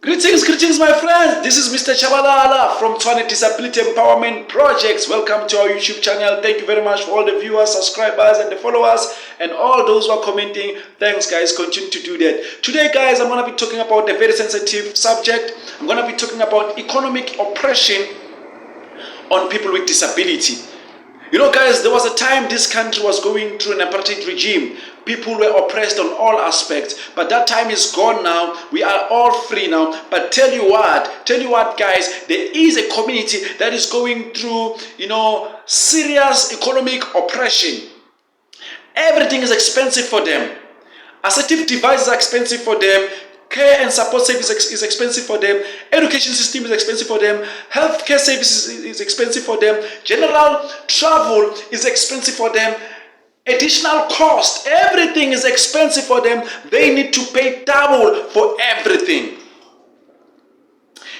Greetings, my friends. This is Mr. Chabalala from Tshwane Disability Empowerment Projects. Welcome to our YouTube channel. Thank you very much for all the viewers, subscribers, and the followers, and all those who are commenting. Thanks, guys. Continue to do that. Today, guys, I'm going to be talking about a very sensitive subject. I'm going to be talking about economic oppression on people with disability. You know, guys, there was a time this country was going through an apartheid regime. People were oppressed on all aspects, but that time is gone now. We are all free now. But tell you what, guys, there is a community that is going through, serious economic oppression. Everything is expensive for them. Assistive devices are expensive for them. Care and support service is expensive for them. Education system is expensive for them. Healthcare services is expensive for them. General travel is expensive for them. Additional cost, everything is expensive for them. They need to pay double for everything.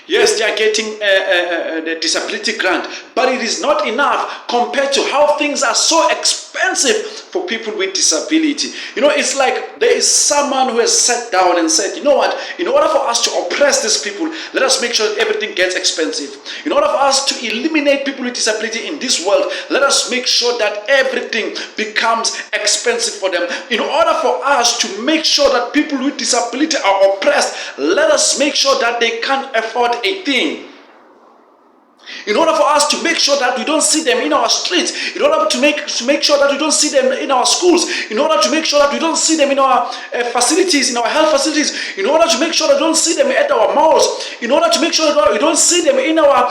Yes, they are getting the disability grant, but it is not enough compared to how things are so expensive for people with disability. It's like there is someone who has sat down and said, you know what, in order for us to oppress these people, let us make sure that everything gets expensive. In order for us to eliminate people with disability in this world, let us make sure that everything becomes expensive for them. In order for us to make sure that people with disability are oppressed, let us make sure that they can't afford a thing. In order for us to make sure that we don't see them in our streets, in order to make sure that we don't see them in our schools, in order to make sure that we don't see them in our facilities, in our health facilities, in order to make sure that we don't see them at our malls, in order to make sure that we don't see them in our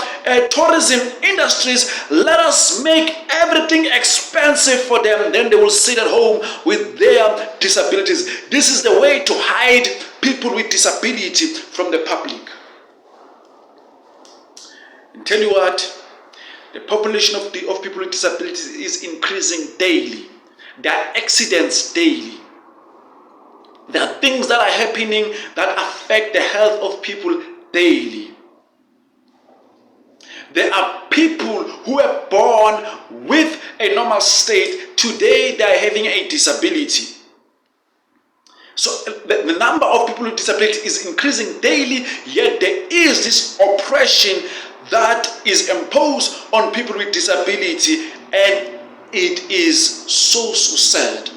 tourism industries, let us make everything expensive for them. Then they will sit at home with their disabilities. This is the way to hide people with disability from the public. Tell you what, the population of people with disabilities is increasing daily. There are accidents daily. There are things that are happening that affect the health of people daily. There are people who are born with a normal state. Today they are having a disability. So the number of people with disability is increasing daily, yet there is this oppression that is imposed on people with disability, and it is so sad.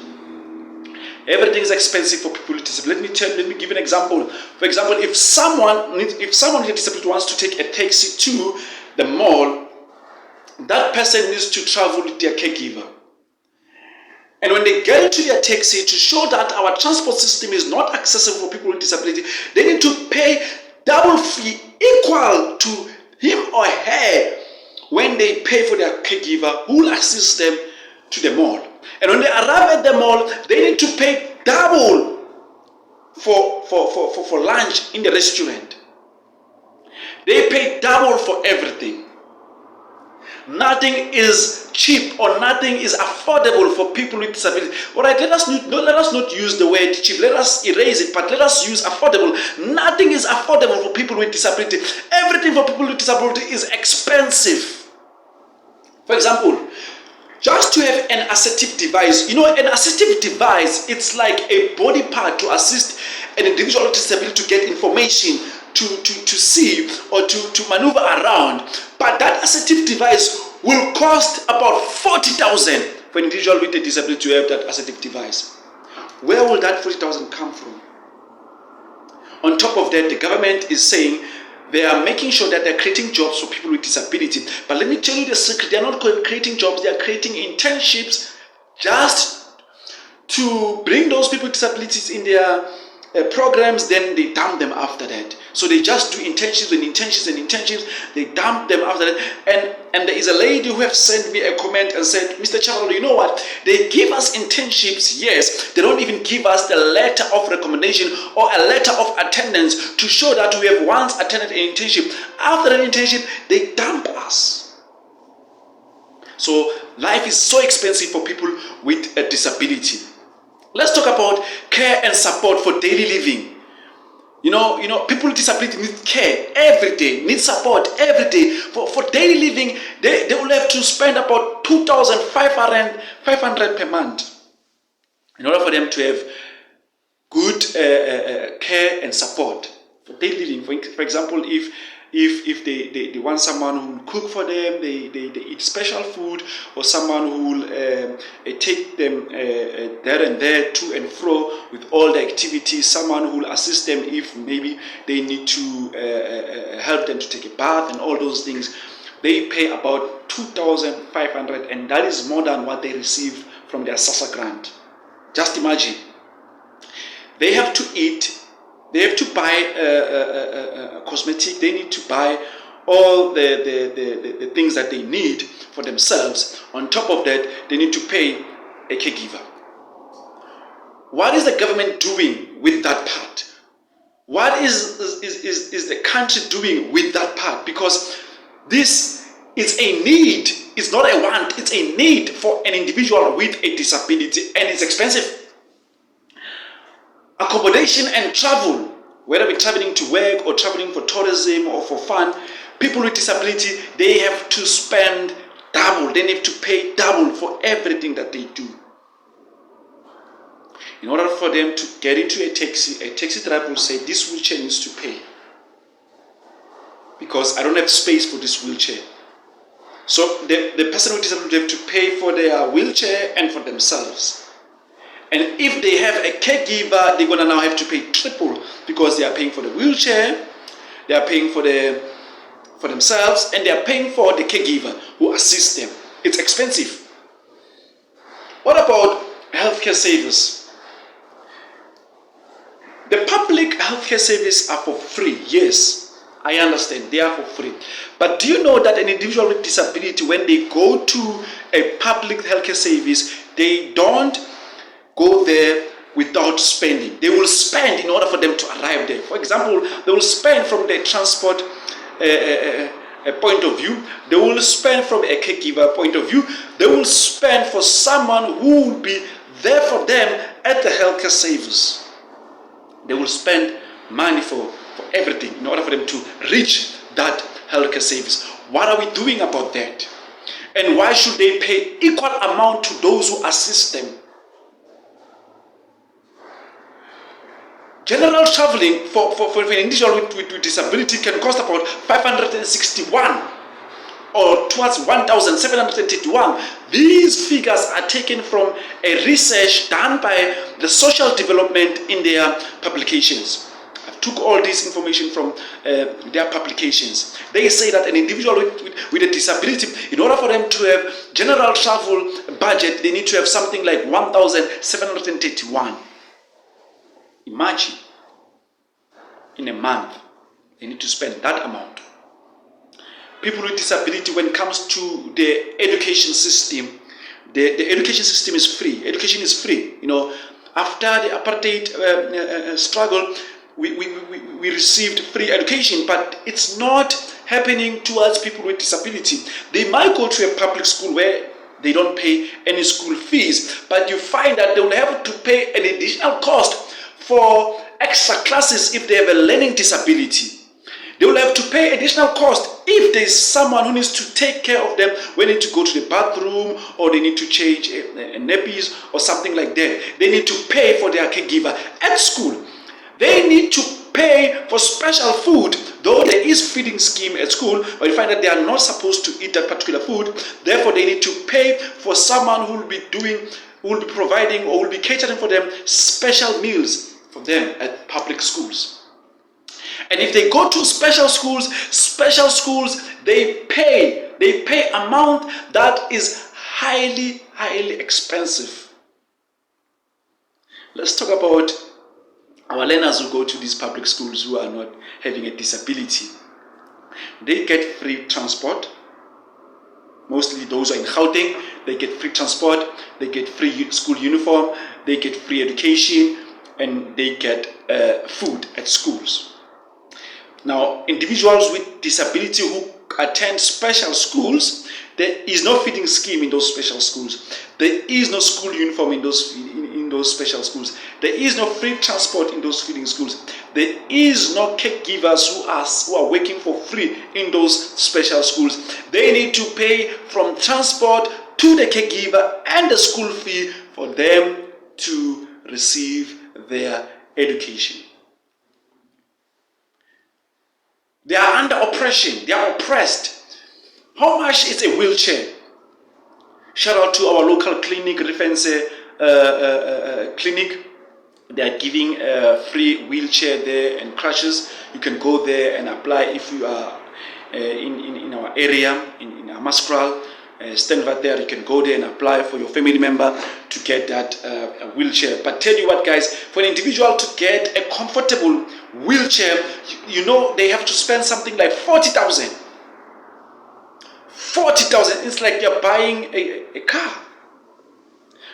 Everything is expensive for people with disability. Let me give you an example. For example, if someone with a disability wants to take a taxi to the mall, that person needs to travel with their caregiver. And when they get into their taxi, to show that our transport system is not accessible for people with disability, they need to pay double fee equal to him or her when they pay for their caregiver who will assist them to the mall. And when they arrive at the mall, they need to pay double for lunch in the restaurant. They pay double for everything. Nothing is cheap or nothing is affordable for people with disability. All right, let us not use the word cheap. Let us erase it, but let us use affordable. Nothing is affordable for people with disability. Everything for people with disability is expensive. For example, just to have an assistive device, an assistive device, it's like a body part to assist an individual with disability to get information, to see or to maneuver around. But that assistive device will cost about 40,000 for an individual with a disability to have that assistive device. Where will that 40,000 come from? On top of that, the government is saying they are making sure that they're creating jobs for people with disability. But let me tell you the secret. They're not creating jobs. They are creating internships just to bring those people with disabilities in their programs. Then they dump them after that. So they just do internships and internships. They dump them after that. And there is a lady who have sent me a comment and said, Mr. Chavalo, you know what? They give us internships, yes. They don't even give us the letter of recommendation or a letter of attendance to show that we have once attended an internship. After an internship, they dump us. So life is so expensive for people with a disability. Let's talk about care and support for daily living. People with disability need care every day, need support every day. For daily living, they will have to spend about 2,500 per month in order for them to have good care and support. for daily living. For example, if they want someone who will cook for them, they eat special food, or someone who will take them there and there, to and fro with all the activities, someone who will assist them if maybe they need to help them to take a bath and all those things. They pay about 2,500, and that is more than what they receive from their SASSA grant. Just imagine. They have to eat, they have to buy cosmetic, they need to buy all the things that they need for themselves. On top of that, they need to pay a caregiver. What is the government doing with that part? What is the country doing with that part? Because this is a need. It's not a want. It's a need for an individual with a disability, and it's expensive. Accommodation and travel, whether we're traveling to work or traveling for tourism or for fun, people with disability, they have to spend double. They need to pay double for everything that they do. In order for them to get into a taxi driver will say, this wheelchair needs to pay, because I don't have space for this wheelchair. So the person with disability have to pay for their wheelchair and for themselves. And if they have a caregiver, they're going to now have to pay triple, because they are paying for the wheelchair, they are paying for themselves, and they are paying for the caregiver who assists them. It's expensive. What about healthcare service? The public healthcare service are for free. Yes, I understand, they are for free. But do you know that an individual with disability, when they go to a public healthcare service, they don't go there without spending. They will spend in order for them to arrive there. For example, they will spend from the transport point of view. They will spend from a caregiver point of view. They will spend for someone who will be there for them at the healthcare service. They will spend money for everything in order for them to reach that healthcare service. What are we doing about that? And why should they pay equal amount to those who assist them? General traveling for an individual with disability can cost about 561 or towards 1,731. These figures are taken from a research done by the social development in their publications. I took all this information from their publications. They say that an individual with a disability, in order for them to have general travel budget, they need to have something like 1,731. Imagine, in a month, they need to spend that amount. People with disability, when it comes to the education system, the education system is free. Education is free. You know, after the apartheid struggle, we received free education, but it's not happening towards people with disability. They might go to a public school where they don't pay any school fees, but you find that they will have to pay an additional cost for extra classes if they have a learning disability. They will have to pay additional cost if there is someone who needs to take care of them when they need to go to the bathroom, or they need to change nappies or something like that. They need to pay for their caregiver. At school, they need to pay for special food, though there is feeding scheme at school, but you find that they are not supposed to eat that particular food. Therefore, they need to pay for someone who will be providing or will be catering for them special meals for them at public schools. And if they go to special schools, they pay amount that is highly expensive. Let's talk about our learners who go to these public schools who are not having a disability. They get free transport. Mostly those who are in Gauteng, they get free transport, they get free school uniform, they get free education, and they get food at schools. Now, individuals with disability who attend special schools, there is no feeding scheme in those special schools. There is no school uniform in those special schools. There is no free transport in those feeding schools. There is no caregivers who are working for free in those special schools. They need to pay from transport to the caregiver and the school fee for them to receive their education. They are under oppression. They are oppressed. How much is a wheelchair? Shout out to our local clinic, Reference Clinic. They are giving a free wheelchair there and crutches. You can go there and apply if you are in our area, in Amaskral. Stand right there. You can go there and apply for your family member to get that wheelchair. But tell you what, guys, for an individual to get a comfortable wheelchair, you know they have to spend something like 40,000. 40,000. It's like you're buying a car.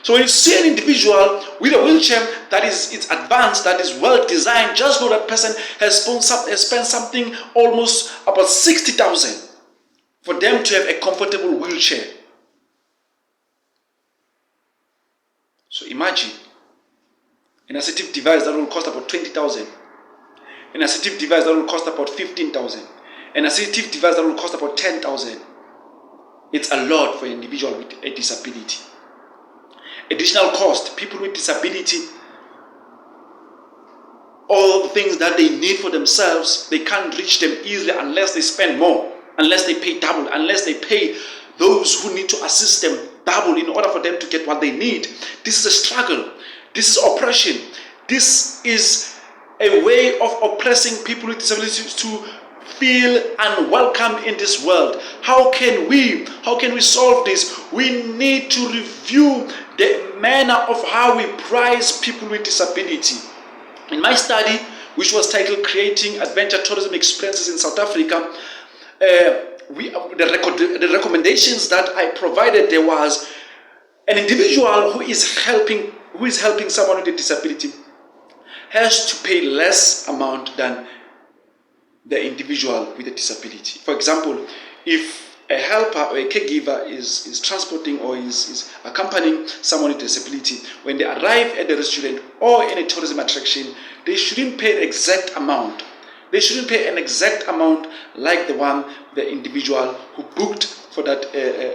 So when you see an individual with a wheelchair that is advanced, that is well designed, just know that person has spent something almost about 60,000 for them to have a comfortable wheelchair. So imagine an assistive device that will cost about 20,000, an assistive device that will cost about 15,000, an assistive device that will cost about 10,000. It's a lot for an individual with a disability. Additional cost, people with disability, all the things that they need for themselves, they can't reach them easily unless they spend more, unless they pay double, unless they pay those who need to assist them double in order for them to get what they need. This is a struggle. This is oppression. This is a way of oppressing people with disabilities to feel unwelcome in this world. How can we solve this? We need to review the manner of how we price people with disability. In my study, which was titled Creating Adventure Tourism Experiences in South Africa, the recommendations that I provided there was an individual who is helping someone with a disability has to pay less amount than the individual with a disability. For example, if a helper or a caregiver is transporting or is accompanying someone with a disability, when they arrive at the restaurant or in a tourism attraction, they shouldn't pay an exact amount. They shouldn't pay an exact amount like the individual who booked for that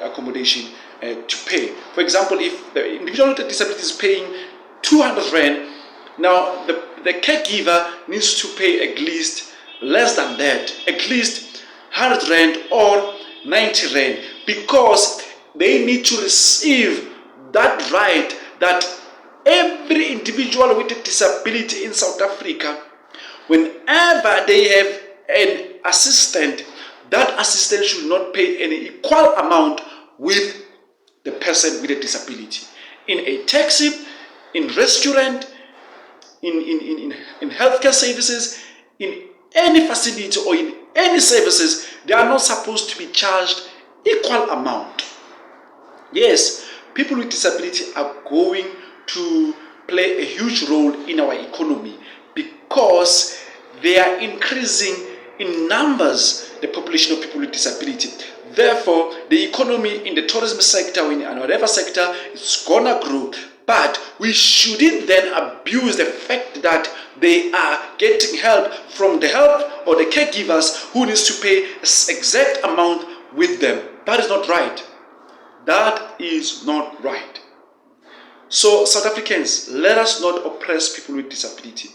accommodation to pay. For example, if the individual with a disability is paying 200 Rand, now the caregiver needs to pay at least less than that, at least 100 Rand or 90 Rand, because they need to receive that right that every individual with a disability in South Africa, whenever they have an assistant, that assistant should not pay any equal amount with the person with a disability. In a taxi, in restaurant, in healthcare services, in any facility or in any services, they are not supposed to be charged equal amount. Yes, people with disability are going to play a huge role in our economy because they are increasing in numbers the population of people with disability. Therefore, the economy in the tourism sector or in whatever sector is gonna grow. But we shouldn't then abuse the fact that they are getting help from the help or the caregivers who needs to pay an exact amount with them. That is not right. That is not right. So South Africans, let us not oppress people with disability.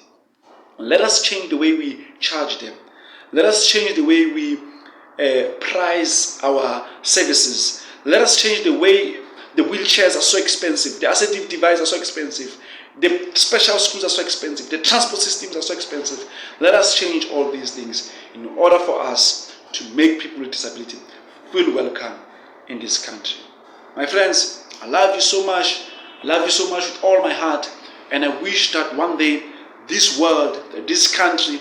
Let us change the way we charge them. Let us change the way we price our services. Let us change the way the wheelchairs are so expensive, the assistive devices are so expensive, the special schools are so expensive, the transport systems are so expensive. Let us change all these things in order for us to make people with disability feel welcome in this country. My friends, I love you so much. I love you so much with all my heart. And I wish that one day this world, this country,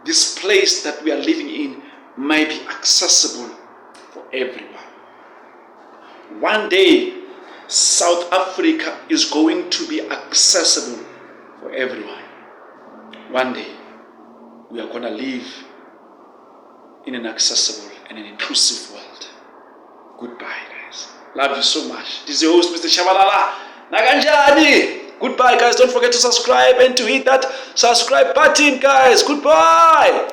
this place that we are living in might be accessible for everyone. One day, South Africa is going to be accessible for everyone. One day, we are going to live in an accessible and an inclusive world. Goodbye, guys. Love you so much. This is your host, Mr. Shabalala. Naganjani. Goodbye, guys. Don't forget to subscribe and to hit that subscribe button, guys. Goodbye.